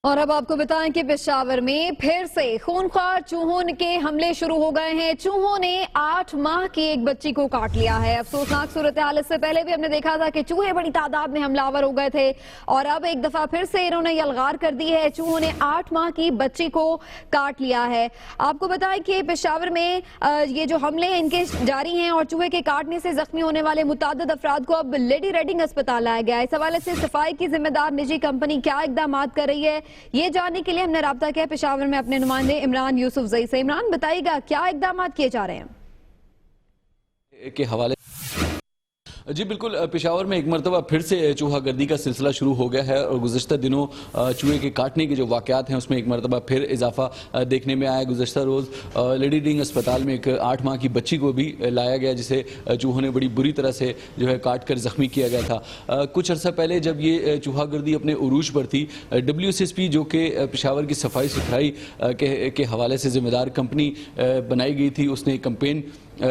اور اب آپ کو بتائیں کہ پشاور میں پھر سے خونخوار چوہوں کے حملے شروع ہو گئے ہیں۔ چوہوں نے 8 ماہ کی ایک بچی کو کاٹ لیا ہے۔ افسوسناک صورتحال اس سے پہلے بھی ہم نے دیکھا تھا کہ چوہے بڑی تعداد میں حملہ آور ہو گئے تھے اور اب ایک دفعہ پھر سے انہوں نے یلغار کر دی ہے۔ چوہوں نے 8 ماہ کی بچی کو کاٹ لیا ہے۔ آپ کو بتائیں کہ پشاور میں یہ جو حملے ہیں ان کے جاری ہیں اور چوہے کے کاٹنے سے زخمی ہونے والے متعدد افراد کو اب لیڈی ریڈنگ اسپتال لایا گیا ہے۔ اس حوالے سے صفائی کی ذمہ دار نجی کمپنی کیا اقدامات کر رہی ہے، یہ جاننے کے لیے ہم نے رابطہ کیا پشاور میں اپنے نمائندے عمران یوسف زئی سے۔ عمران، بتائیے گا کیا اقدامات کیے جا رہے ہیں؟ کے حوالے جی بالکل، پشاور میں ایک مرتبہ پھر سے چوہا گردی کا سلسلہ شروع ہو گیا ہے اور گزشتہ دنوں چوہے کے کاٹنے کے جو واقعات ہیں اس میں ایک مرتبہ پھر اضافہ دیکھنے میں آیا۔ گزشتہ روز لیڈی ڈنگ اسپتال میں ایک 8 ماہ کی بچی کو بھی لایا گیا جسے چوہوں نے بڑی بری طرح سے جو ہے کاٹ کر زخمی کیا گیا تھا۔ کچھ عرصہ پہلے جب یہ چوہا گردی اپنے عروج پر تھی، WSSP جو کہ پشاور کی صفائی ستھرائی کے حوالے سے ذمہ دار کمپنی بنائی گئی تھی، اس نے ایک کمپین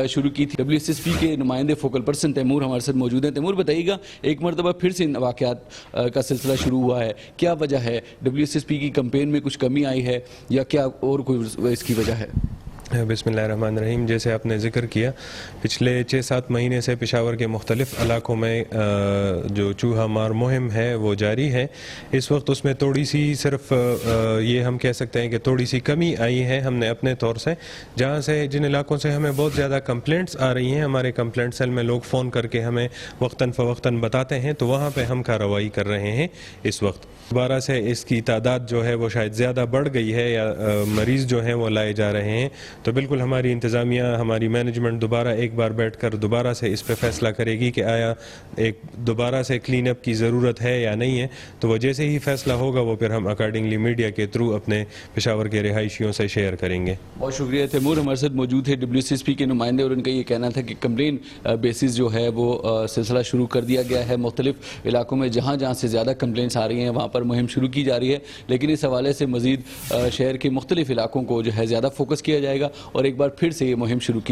شروع کی تھی۔ WSSP کے نمائندے فوکل پرسن تیمور ہمارے ساتھ موجود ہیں۔ تیمور، بتائیے گا ایک مرتبہ پھر سے ان واقعات کا سلسلہ شروع ہوا ہے، کیا وجہ ہے؟ WSSP کی کمپین میں کچھ کمی آئی ہے یا کیا اور کوئی اس کی وجہ ہے؟ بسم اللہ الرحمن الرحیم۔ جیسے آپ نے ذکر کیا، پچھلے 6-7 مہینے سے پشاور کے مختلف علاقوں میں جو چوہا مار مہم ہے وہ جاری ہے۔ اس وقت اس میں تھوڑی سی صرف یہ ہم کہہ سکتے ہیں کہ تھوڑی سی کمی آئی ہے۔ ہم نے اپنے طور سے جن علاقوں سے ہمیں بہت زیادہ کمپلینٹس آ رہی ہیں، ہمارے کمپلینٹ سیل میں لوگ فون کر کے ہمیں وقتاً فوقتاً بتاتے ہیں، تو وہاں پہ ہم کارروائی کر رہے ہیں۔ اس وقت دوبارہ سے اس کی تعداد جو ہے وہ شاید زیادہ بڑھ گئی ہے یا مریض جو ہیں وہ لائے جا رہے ہیں، تو بالکل ہماری انتظامیہ، ہماری مینجمنٹ دوبارہ ایک بار بیٹھ کر دوبارہ سے اس پہ فیصلہ کرے گی کہ آیا ایک دوبارہ سے کلین اپ کی ضرورت ہے یا نہیں ہے۔ تو وہ جیسے ہی فیصلہ ہوگا وہ پھر ہم اکارڈنگلی میڈیا کے تھرو اپنے پشاور کے رہائشیوں سے شیئر کریں گے۔ بہت شکریہ تیمور، ہمارے ساتھ موجود ہے WSSP کے نمائندے اور ان کا یہ کہنا تھا کہ کمپلین بیسز جو ہے وہ سلسلہ شروع کر دیا گیا ہے۔ مختلف علاقوں میں جہاں سے زیادہ کمپلینٹس آ رہی ہیں وہاں پر مہم شروع کی جا رہی ہے، لیکن اس حوالے سے مزید شہر کے مختلف علاقوں کو جو ہے زیادہ فوکس کیا جائے گا اور ایک بار پھر سے یہ مہم شروع کی